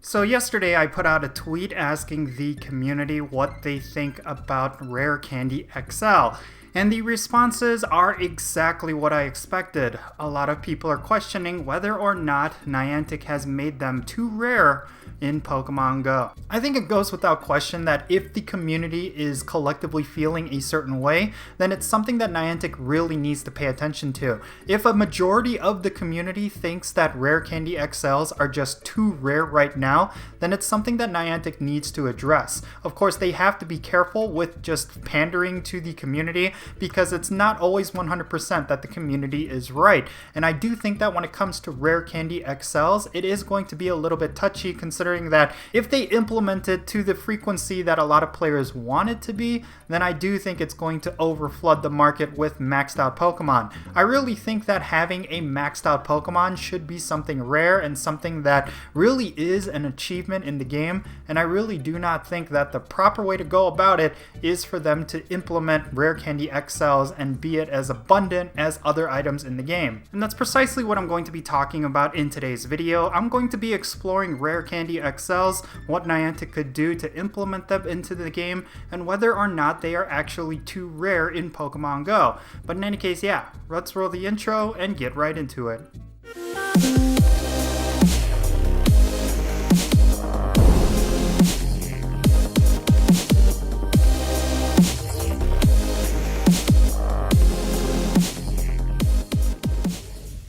So yesterday I put out a tweet asking the community what they think about Rare Candy XL. And the responses are exactly what I expected. A lot of people are questioning whether or not Niantic has made them too rare in Pokemon Go. I think it goes without question that if the community is collectively feeling a certain way, then it's something that Niantic really needs to pay attention to. If a majority of the community thinks that Rare Candy XLs are just too rare right now, then it's something that Niantic needs to address. Of course, they have to be careful with just pandering to the community because it's not always 100% that the community is right. And I do think that when it comes to Rare Candy XLs, it is going to be a little bit touchy considering that if they implement it to the frequency that a lot of players want it to be, then I do think it's going to overflood the market with maxed out Pokemon. I really think that having a maxed out Pokemon should be something rare and something that really is an achievement in the game, and I really do not think that the proper way to go about it is for them to implement Rare Candy XLs and be it as abundant as other items in the game. And that's precisely what I'm going to be talking about in today's video. I'm going to be exploring Rare Candy XLs, what Niantic could do to implement them into the game, and whether or not they are actually too rare in Pokemon Go. But in any case, yeah, let's roll the intro and get right into it.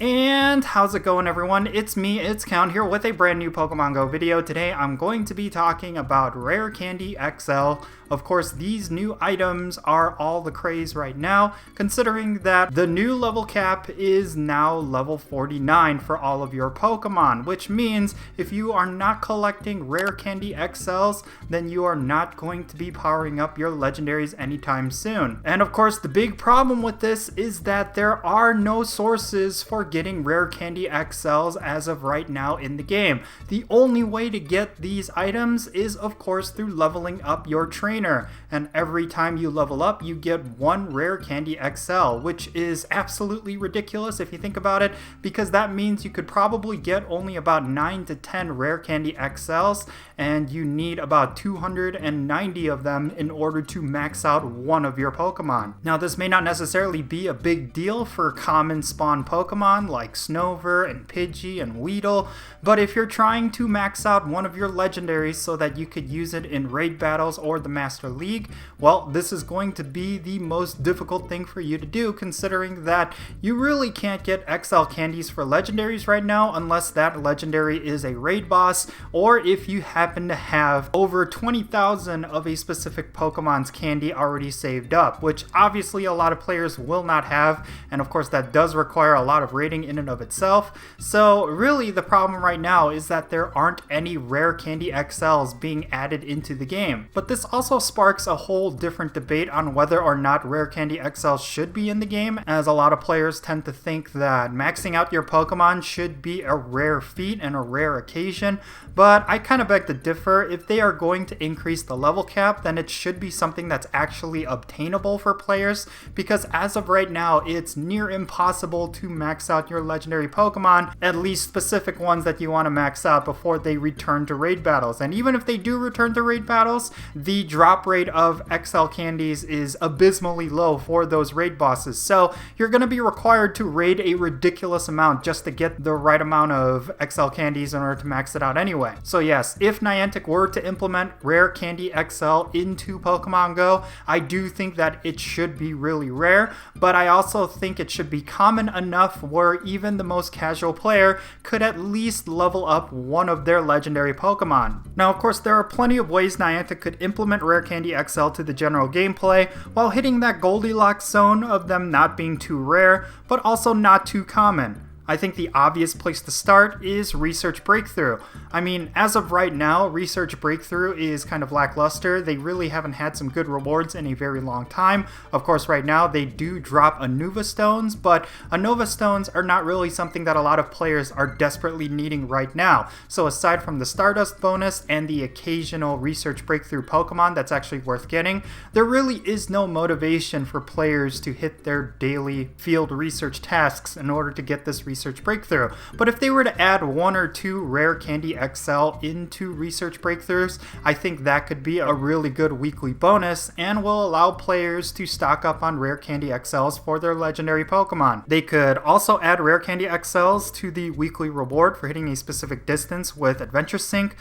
And how's it going, everyone? It's me, it's Count, here with a brand new Pokemon Go video. Today I'm going to be talking about Rare Candy XL. Of course, these new items are all the craze right now, considering that the new level cap is now level 49 for all of your Pokemon, which means if you are not collecting Rare Candy XLs, then you are not going to be powering up your legendaries anytime soon. And of course, the big problem with this is that there are no sources for getting Rare Candy XLs as of right now in the game. The only way to get these items is, of course, through leveling up your trainer. And every time you level up, you get one Rare Candy XL, which is absolutely ridiculous if you think about it, because that means you could probably get only about 9 to 10 Rare Candy XLs, and you need about 290 of them in order to max out one of your Pokemon. Now, this may not necessarily be a big deal for common spawn Pokemon like Snover and Pidgey and Weedle, but if you're trying to max out one of your legendaries so that you could use it in raid battles or the Master League, well, this is going to be the most difficult thing for you to do, considering that you really can't get XL candies for legendaries right now unless that legendary is a raid boss, or if you happen to have over 20,000 of a specific Pokemon's candy already saved up, which obviously a lot of players will not have, and of course that does require a lot of raiding in and of itself. So really the problem right now is that there aren't any Rare Candy XLs being added into the game. But this also sparks a whole different debate on whether or not Rare Candy XLs should be in the game, as a lot of players tend to think that maxing out your Pokemon should be a rare feat and a rare occasion, but I kind of beg to differ. If they are going to increase the level cap, then it should be something that's actually obtainable for players, because as of right now, it's near impossible to max out your legendary Pokemon, at least specific ones that you want to max out before they return to raid battles. And even if they do return to raid battles, the drop rate of XL candies is abysmally low for those raid bosses. So you're going to be required to raid a ridiculous amount just to get the right amount of XL candies in order to max it out anyway. So yes, if Niantic were to implement Rare Candy XL into Pokemon Go, I do think that it should be really rare, but I also think it should be common enough where even the most casual player could at least level up one of their legendary Pokemon. Now, of course, there are plenty of ways Niantic could implement Rare Candy XL to the general gameplay while hitting that Goldilocks zone of them not being too rare, but also not too common. I think the obvious place to start is Research Breakthrough. I mean, as of right now, Research Breakthrough is kind of lackluster. They really haven't had some good rewards in a very long time. Of course, right now they do drop Unova Stones, but Unova Stones are not really something that a lot of players are desperately needing right now. So aside from the Stardust bonus and the occasional Research Breakthrough Pokemon that's actually worth getting, there really is no motivation for players to hit their daily field research tasks in order to get this Research Breakthrough. But if they were to add 1 or 2 Rare Candy XL into Research Breakthroughs, I think that could be a really good weekly bonus and will allow players to stock up on Rare Candy XLs for their legendary Pokemon. They could also add Rare Candy XLs to the weekly reward for hitting a specific distance with Adventure Sync.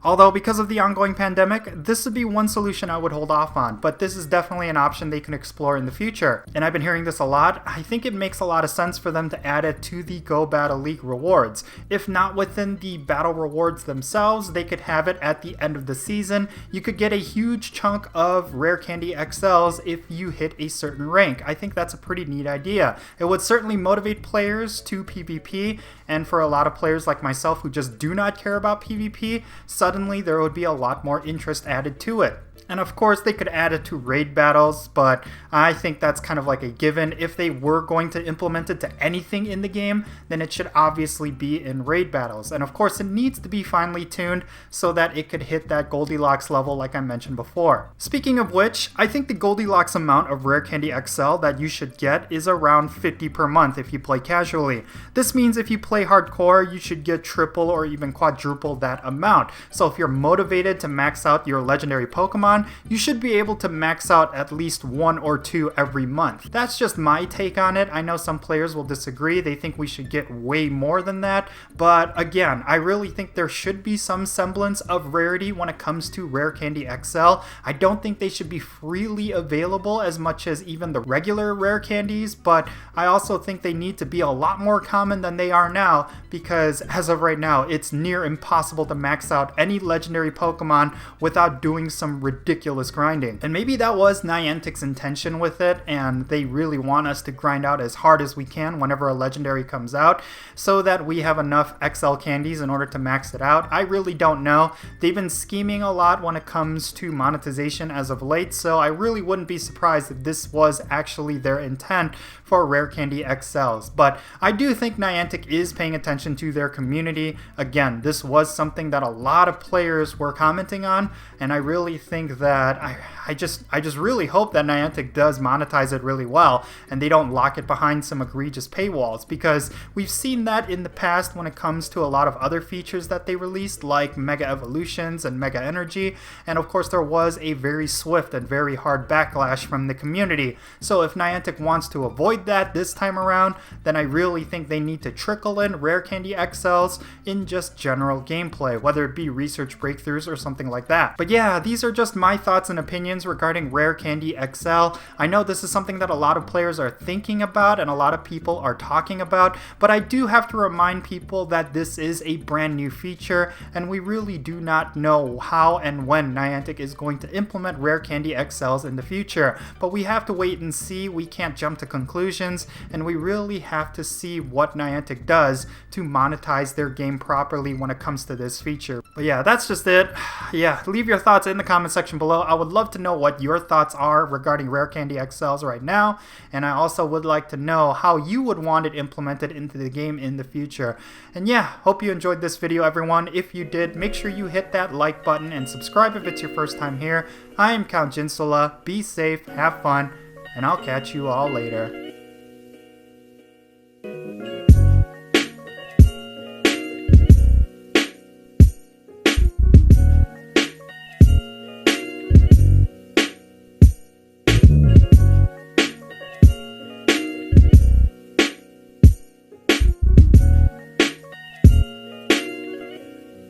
Although, because of the ongoing pandemic, this would be one solution I would hold off on, but this is definitely an option they can explore in the future. And I've been hearing this a lot. I think it makes a lot of sense for them to add it to the Go Battle League rewards. If not within the battle rewards themselves, they could have it at the end of the season. You could get a huge chunk of Rare Candy XLs if you hit a certain rank. I think that's a pretty neat idea. It would certainly motivate players to PvP, and for a lot of players like myself who just do not care about PvP, suddenly there would be a lot more interest added to it. And of course they could add it to raid battles, but I think that's kind of like a given. If they were going to implement it to anything in the game, then it should obviously be in raid battles. And of course it needs to be finely tuned so that it could hit that Goldilocks level like I mentioned before. Speaking of which, I think the Goldilocks amount of Rare Candy XL that you should get is around 50 per month if you play casually. This means if you play hardcore, you should get triple or even quadruple that amount. So if you're motivated to max out your legendary Pokemon, you should be able to max out at least 1 or 2 every month. That's just my take on it. I know some players will disagree. They think we should get way more than that. But again, I really think there should be some semblance of rarity when it comes to Rare Candy XL. I don't think they should be freely available as much as even the regular rare candies, but I also think they need to be a lot more common than they are now, because as of right now, it's near impossible to max out any legendary Pokemon without doing some ridiculous grinding. And maybe that was Niantic's intention with it, and they really want us to grind out as hard as we can whenever a legendary comes out so that we have enough XL candies in order to max it out. I really don't know. They've been scheming a lot when it comes to monetization as of late, so I really wouldn't be surprised if this was actually their intent for Rare Candy XLs. But I do think Niantic is paying attention to their community. Again, this was something that a lot of players were commenting on, and I really think that I just really hope that Niantic does monetize it really well and they don't lock it behind some egregious paywalls, because we've seen that in the past when it comes to a lot of other features that they released like Mega Evolutions and Mega Energy, and of course there was a very swift and very hard backlash from the community. So if Niantic wants to avoid that this time around, then I really think they need to trickle in Rare Candy XLs in just general gameplay, whether it be Research Breakthroughs or something like that. But yeah, these are just my thoughts and opinions regarding Rare Candy XL. I know this is something that a lot of players are thinking about and a lot of people are talking about, but I do have to remind people that this is a brand new feature and we really do not know how and when Niantic is going to implement Rare Candy XLs in the future. But we have to wait and see. We can't jump to conclusions, and we really have to see what Niantic does to monetize their game properly when it comes to this feature. But yeah, that's just it. Yeah, leave your thoughts in the comment section below. I would love to know what your thoughts are regarding Rare Candy XLs right now, and I also would like to know how you would want it implemented into the game in the future. And yeah, hope you enjoyed this video, everyone. If you did, make sure you hit that like button and subscribe if it's your first time here. I am Count Jinsula. Be safe, have fun, and I'll catch you all later.